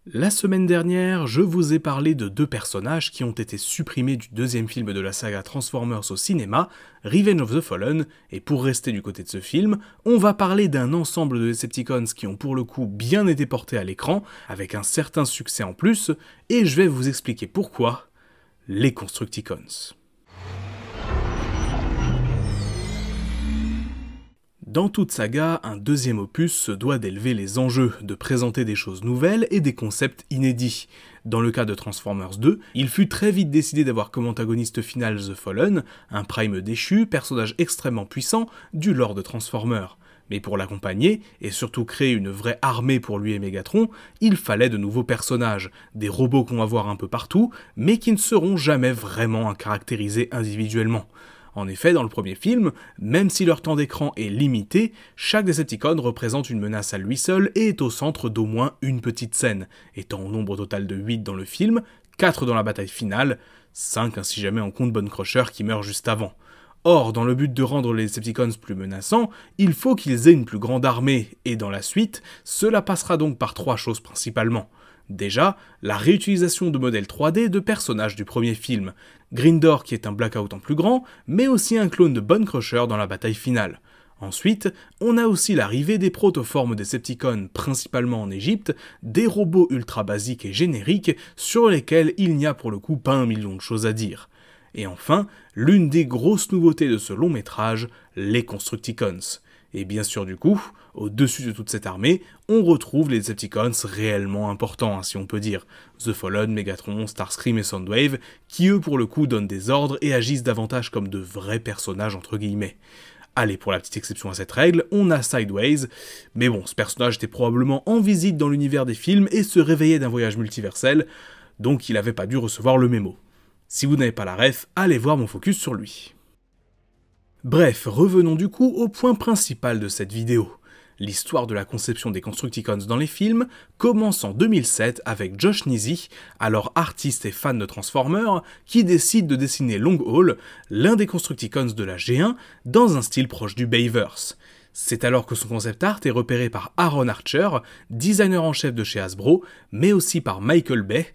La semaine dernière, je vous ai parlé de deux personnages qui ont été supprimés du deuxième film de la saga Transformers au cinéma, Revenge of the Fallen, et pour rester du côté de ce film, on va parler d'un ensemble de Decepticons qui ont pour le coup bien été portés à l'écran, avec un certain succès en plus, et je vais vous expliquer pourquoi, les Constructicons. Dans toute saga, un deuxième opus se doit d'élever les enjeux, de présenter des choses nouvelles et des concepts inédits. Dans le cas de Transformers 2, il fut très vite décidé d'avoir comme antagoniste final The Fallen, un Prime déchu, personnage extrêmement puissant du lore de Transformers. Mais pour l'accompagner, et surtout créer une vraie armée pour lui et Megatron, il fallait de nouveaux personnages, des robots qu'on va voir un peu partout, mais qui ne seront jamais vraiment caractérisés individuellement. En effet, dans le premier film, même si leur temps d'écran est limité, chaque Decepticon représente une menace à lui seul et est au centre d'au moins une petite scène, étant au nombre total de 8 dans le film, 4 dans la bataille finale, 5 si jamais on compte Bone Crusher qui meurt juste avant. Or, dans le but de rendre les Decepticons plus menaçants, il faut qu'ils aient une plus grande armée, et dans la suite, cela passera donc par 3 choses principalement. Déjà, la réutilisation de modèles 3D de personnages du premier film, Grindor qui est un Blackout en plus grand, mais aussi un clone de Bone Crusher dans la bataille finale. Ensuite, on a aussi l'arrivée des protoformes Decepticons, principalement en Égypte, des robots ultra basiques et génériques, sur lesquels il n'y a pour le coup pas un million de choses à dire. Et enfin, l'une des grosses nouveautés de ce long métrage, les Constructicons. Et bien sûr du coup, au-dessus de toute cette armée, on retrouve les Decepticons réellement importants, si on peut dire. The Fallen, Megatron, Starscream et Soundwave, qui eux pour le coup donnent des ordres et agissent davantage comme de vrais personnages entre guillemets. Allez, pour la petite exception à cette règle, on a Sideways, mais bon, ce personnage était probablement en visite dans l'univers des films et se réveillait d'un voyage multiversel, donc il avait pas dû recevoir le mémo. Si vous n'avez pas la ref, allez voir mon focus sur lui. Bref, revenons du coup au point principal de cette vidéo. L'histoire de la conception des Constructicons dans les films commence en 2007 avec Josh Nisi, alors artiste et fan de Transformers, qui décide de dessiner Long Haul, l'un des Constructicons de la G1, dans un style proche du Bayverse. C'est alors que son concept art est repéré par Aaron Archer, designer en chef de chez Hasbro, mais aussi par Michael Bay,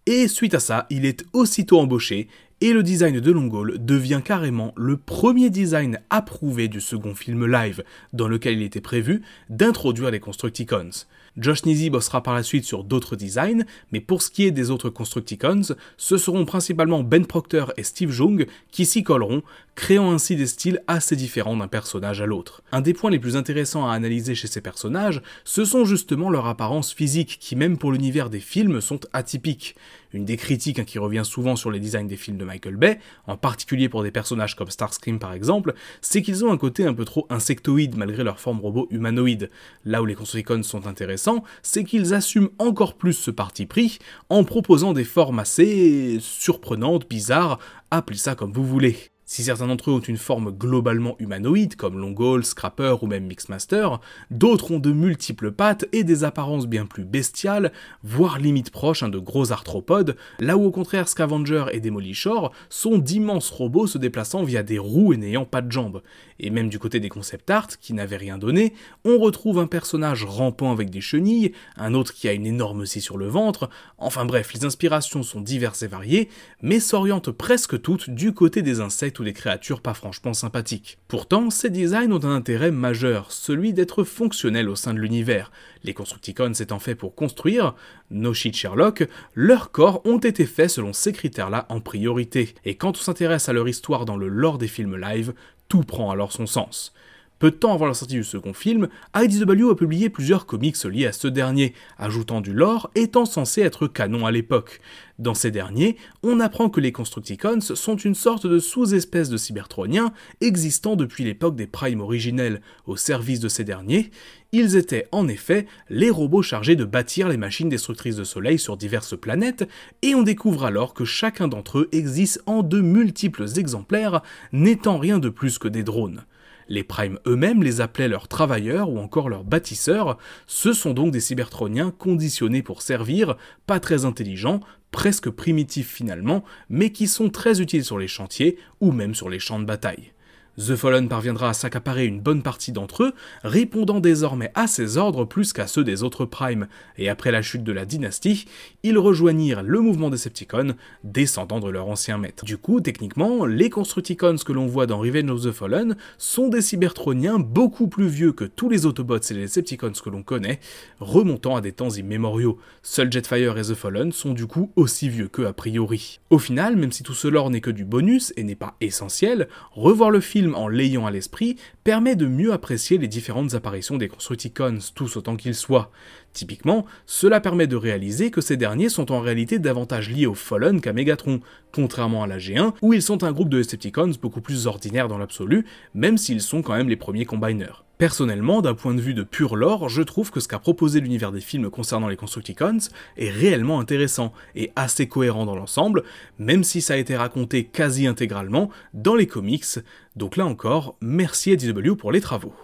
et suite à ça, il est aussitôt embauché, et le design de Long Haul devient carrément le premier design approuvé du second film live, dans lequel il était prévu d'introduire les Constructicons. Josh Nisi bossera par la suite sur d'autres designs, mais pour ce qui est des autres Constructicons, ce seront principalement Ben Proctor et Steve Jung qui s'y colleront, créant ainsi des styles assez différents d'un personnage à l'autre. Un des points les plus intéressants à analyser chez ces personnages, ce sont justement leur apparence physique, qui même pour l'univers des films sont atypiques. Une des critiques qui revient souvent sur les designs des films de Michael Bay, en particulier pour des personnages comme Starscream par exemple, c'est qu'ils ont un côté un peu trop insectoïde malgré leur forme robot humanoïde. Là où les Constructicons sont intéressants, c'est qu'ils assument encore plus ce parti pris en proposant des formes assez surprenantes, bizarres, appelez ça comme vous voulez. Si certains d'entre eux ont une forme globalement humanoïde, comme Long Haul, Scrapper ou même Mixmaster, d'autres ont de multiples pattes et des apparences bien plus bestiales, voire limite proches de gros arthropodes, là où au contraire Scavenger et Demolishor sont d'immenses robots se déplaçant via des roues et n'ayant pas de jambes. Et même du côté des concept art, qui n'avaient rien donné, on retrouve un personnage rampant avec des chenilles, un autre qui a une énorme scie sur le ventre, enfin bref, les inspirations sont diverses et variées, mais s'orientent presque toutes du côté des insectes ou des créatures pas franchement sympathiques. Pourtant, ces designs ont un intérêt majeur, celui d'être fonctionnels au sein de l'univers. Les Constructicons étant faits pour construire, no shit Sherlock, leurs corps ont été faits selon ces critères-là en priorité, et quand on s'intéresse à leur histoire dans le lore des films live, tout prend alors son sens. Peu de temps avant la sortie du second film, IDW a publié plusieurs comics liés à ce dernier, ajoutant du lore étant censé être canon à l'époque. Dans ces derniers, on apprend que les Constructicons sont une sorte de sous-espèce de cybertroniens existant depuis l'époque des Primes originels, au service de ces derniers. Ils étaient en effet les robots chargés de bâtir les machines destructrices de soleil sur diverses planètes, et on découvre alors que chacun d'entre eux existe en de multiples exemplaires, n'étant rien de plus que des drones. Les Primes eux-mêmes les appelaient leurs travailleurs ou encore leurs bâtisseurs, ce sont donc des cybertroniens conditionnés pour servir, pas très intelligents, presque primitifs finalement, mais qui sont très utiles sur les chantiers ou même sur les champs de bataille. The Fallen parviendra à s'accaparer une bonne partie d'entre eux, répondant désormais à ses ordres plus qu'à ceux des autres Primes, et après la chute de la dynastie, ils rejoignirent le mouvement Decepticons, descendant de leur ancien maître. Du coup, techniquement, les Constructicons que l'on voit dans Revenge of the Fallen sont des Cybertroniens beaucoup plus vieux que tous les Autobots et les Decepticons que l'on connaît, remontant à des temps immémoriaux. Seuls Jetfire et The Fallen sont du coup aussi vieux qu'eux a priori. Au final, même si tout ce lore n'est que du bonus et n'est pas essentiel, revoir le film en l'ayant à l'esprit permet de mieux apprécier les différentes apparitions des Constructicons, tous autant qu'ils soient. Typiquement, cela permet de réaliser que ces derniers sont en réalité davantage liés aux Fallen qu'à Megatron, contrairement à la G1, où ils sont un groupe de Decepticons beaucoup plus ordinaires dans l'absolu, même s'ils sont quand même les premiers Combiners. Personnellement, d'un point de vue de pur lore, je trouve que ce qu'a proposé l'univers des films concernant les Constructicons est réellement intéressant et assez cohérent dans l'ensemble, même si ça a été raconté quasi intégralement dans les comics, donc là encore, merci à DW pour les travaux.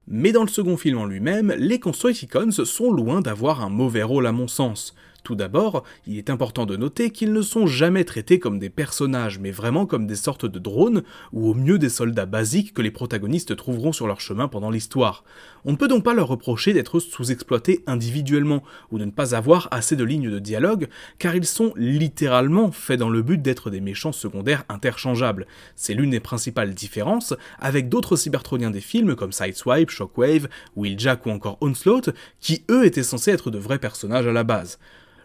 Mais dans le second film en lui-même, les Constructicons sont loin d'avoir un mauvais rôle à mon sens. Tout d'abord, il est important de noter qu'ils ne sont jamais traités comme des personnages, mais vraiment comme des sortes de drones, ou au mieux des soldats basiques que les protagonistes trouveront sur leur chemin pendant l'histoire. On ne peut donc pas leur reprocher d'être sous-exploités individuellement, ou de ne pas avoir assez de lignes de dialogue, car ils sont littéralement faits dans le but d'être des méchants secondaires interchangeables. C'est l'une des principales différences avec d'autres cybertroniens des films comme Sideswipe, Shockwave, Wheeljack ou encore Onslaught, qui eux étaient censés être de vrais personnages à la base.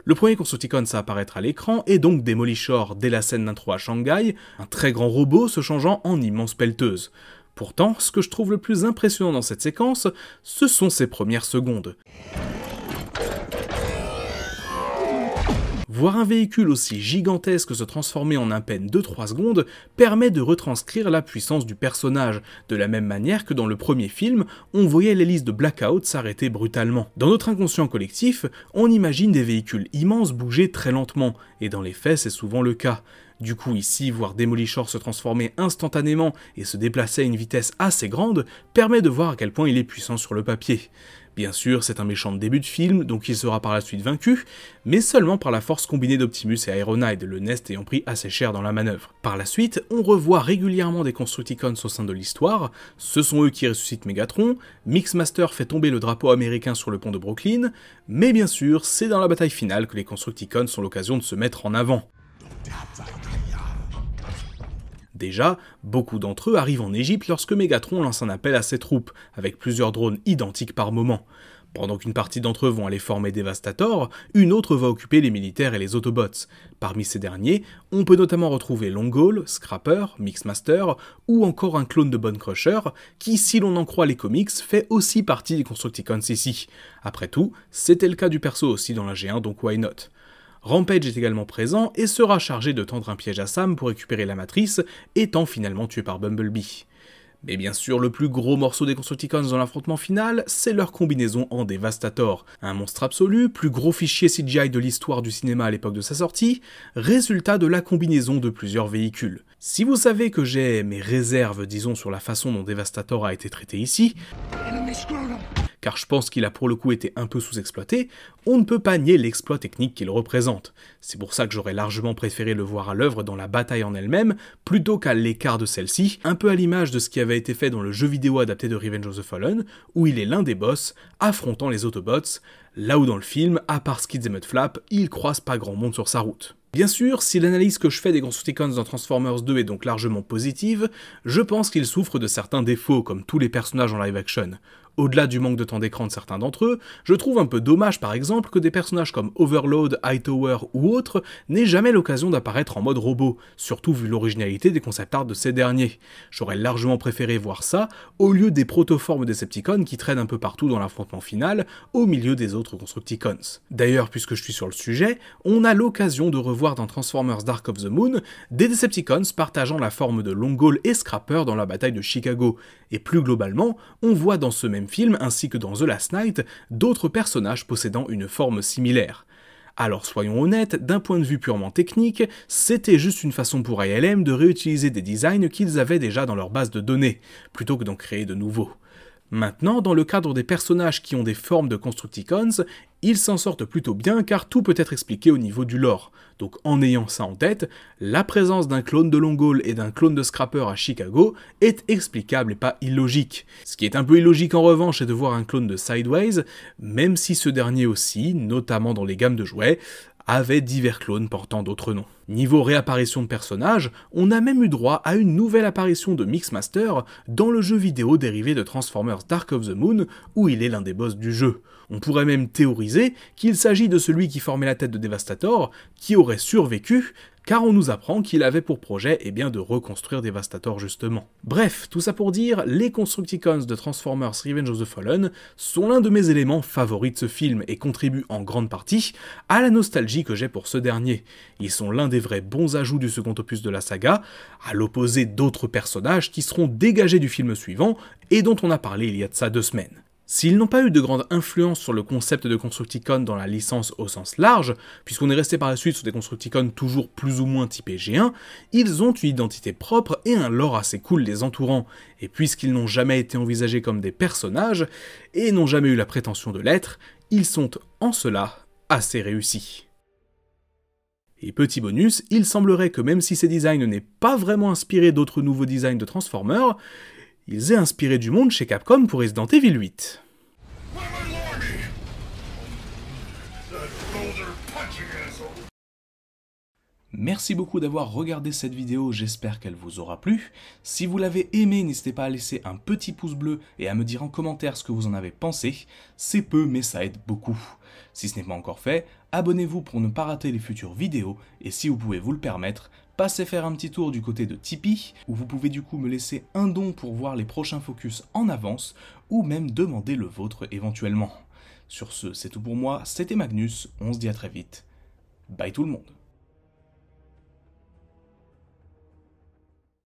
Le premier Constructicon à apparaître à l'écran est donc Demolishor dès la scène d'intro à Shanghai, un très grand robot se changeant en immense pelleteuse. Pourtant, ce que je trouve le plus impressionnant dans cette séquence, ce sont ses premières secondes. Voir un véhicule aussi gigantesque se transformer en à peine 2-3 secondes permet de retranscrire la puissance du personnage, de la même manière que dans le premier film, on voyait l'hélice de Blackout s'arrêter brutalement. Dans notre inconscient collectif, on imagine des véhicules immenses bouger très lentement, et dans les faits c'est souvent le cas. Du coup ici, voir Demolishor se transformer instantanément et se déplacer à une vitesse assez grande permet de voir à quel point il est puissant sur le papier. Bien sûr, c'est un méchant de début de film, donc il sera par la suite vaincu, mais seulement par la force combinée d'Optimus et Ironhide, le Nest ayant pris assez cher dans la manœuvre. Par la suite, on revoit régulièrement des Constructicons au sein de l'histoire, ce sont eux qui ressuscitent Megatron, Mixmaster fait tomber le drapeau américain sur le pont de Brooklyn, mais bien sûr, c'est dans la bataille finale que les Constructicons ont l'occasion de se mettre en avant. Déjà, beaucoup d'entre eux arrivent en Égypte lorsque Megatron lance un appel à ses troupes, avec plusieurs drones identiques par moment. Pendant qu'une partie d'entre eux vont aller former Devastator, une autre va occuper les militaires et les Autobots. Parmi ces derniers, on peut notamment retrouver Longhaul, Scrapper, Mixmaster, ou encore un clone de Bone Crusher, qui, si l'on en croit les comics, fait aussi partie des Constructicons ici. Après tout, c'était le cas du perso aussi dans la G1, donc why not ? Rampage est également présent et sera chargé de tendre un piège à Sam pour récupérer la matrice, étant finalement tué par Bumblebee. Mais bien sûr, le plus gros morceau des Constructicons dans l'affrontement final, c'est leur combinaison en Devastator, un monstre absolu, plus gros fichier CGI de l'histoire du cinéma à l'époque de sa sortie, résultat de la combinaison de plusieurs véhicules. Si vous savez que j'ai mes réserves, disons, sur la façon dont Devastator a été traité ici, car je pense qu'il a pour le coup été un peu sous-exploité, on ne peut pas nier l'exploit technique qu'il représente. C'est pour ça que j'aurais largement préféré le voir à l'œuvre dans la bataille en elle-même, plutôt qu'à l'écart de celle-ci, un peu à l'image de ce qui avait été fait dans le jeu vidéo adapté de Revenge of the Fallen, où il est l'un des boss, affrontant les Autobots, là où dans le film, à part Skids et Mudflap, il croise pas grand monde sur sa route. Bien sûr, si l'analyse que je fais des Constructicons dans Transformers 2 est donc largement positive, je pense qu'ils souffrent de certains défauts, comme tous les personnages en live-action. Au-delà du manque de temps d'écran de certains d'entre eux, je trouve un peu dommage par exemple que des personnages comme Overload, Hightower ou autres n'aient jamais l'occasion d'apparaître en mode robot, surtout vu l'originalité des concept art de ces derniers. J'aurais largement préféré voir ça, au lieu des protoformes Decepticons qui traînent un peu partout dans l'affrontement final, au milieu des autres Constructicons. D'ailleurs, puisque je suis sur le sujet, on a l'occasion de revoir dans Transformers Dark of the Moon des Decepticons partageant la forme de Longhaul et Scrapper dans la bataille de Chicago, et plus globalement, on voit dans ce même film, ainsi que dans The Last Knight, d'autres personnages possédant une forme similaire. Alors soyons honnêtes, d'un point de vue purement technique, c'était juste une façon pour ILM de réutiliser des designs qu'ils avaient déjà dans leur base de données, plutôt que d'en créer de nouveaux. Maintenant, dans le cadre des personnages qui ont des formes de Constructicons, ils s'en sortent plutôt bien car tout peut être expliqué au niveau du lore. Donc en ayant ça en tête, la présence d'un clone de Longall et d'un clone de Scrapper à Chicago est explicable et pas illogique. Ce qui est un peu illogique en revanche, c'est de voir un clone de Sideways, même si ce dernier aussi, notamment dans les gammes de jouets, avait divers clones portant d'autres noms. Niveau réapparition de personnages, on a même eu droit à une nouvelle apparition de Mixmaster dans le jeu vidéo dérivé de Transformers Dark of the Moon, où il est l'un des boss du jeu. On pourrait même théoriser qu'il s'agit de celui qui formait la tête de Devastator, qui aurait survécu, car on nous apprend qu'il avait pour projet de reconstruire Devastator justement. Bref, tout ça pour dire, les Constructicons de Transformers Revenge of the Fallen sont l'un de mes éléments favoris de ce film et contribuent en grande partie à la nostalgie que j'ai pour ce dernier. Ils sont l'un des vrais bons ajouts du second opus de la saga, à l'opposé d'autres personnages qui seront dégagés du film suivant et dont on a parlé il y a de ça 2 semaines. S'ils n'ont pas eu de grande influence sur le concept de Constructicon dans la licence au sens large, puisqu'on est resté par la suite sur des Constructicons toujours plus ou moins typés G1, ils ont une identité propre et un lore assez cool les entourant, et puisqu'ils n'ont jamais été envisagés comme des personnages, et n'ont jamais eu la prétention de l'être, ils sont en cela assez réussis. Et petit bonus, il semblerait que même si ces designs n'aient pas vraiment inspiré d'autres nouveaux designs de Transformers, ils aient inspiré du monde chez Capcom pour Resident Evil 8. Merci beaucoup d'avoir regardé cette vidéo, j'espère qu'elle vous aura plu. Si vous l'avez aimé, n'hésitez pas à laisser un petit pouce bleu et à me dire en commentaire ce que vous en avez pensé. C'est peu, mais ça aide beaucoup. Si ce n'est pas encore fait, abonnez-vous pour ne pas rater les futures vidéos, et si vous pouvez vous le permettre, passez faire un petit tour du côté de Tipeee, où vous pouvez du coup me laisser un don pour voir les prochains focus en avance, ou même demander le vôtre éventuellement. Sur ce, c'est tout pour moi, c'était Magnus, on se dit à très vite. Bye tout le monde.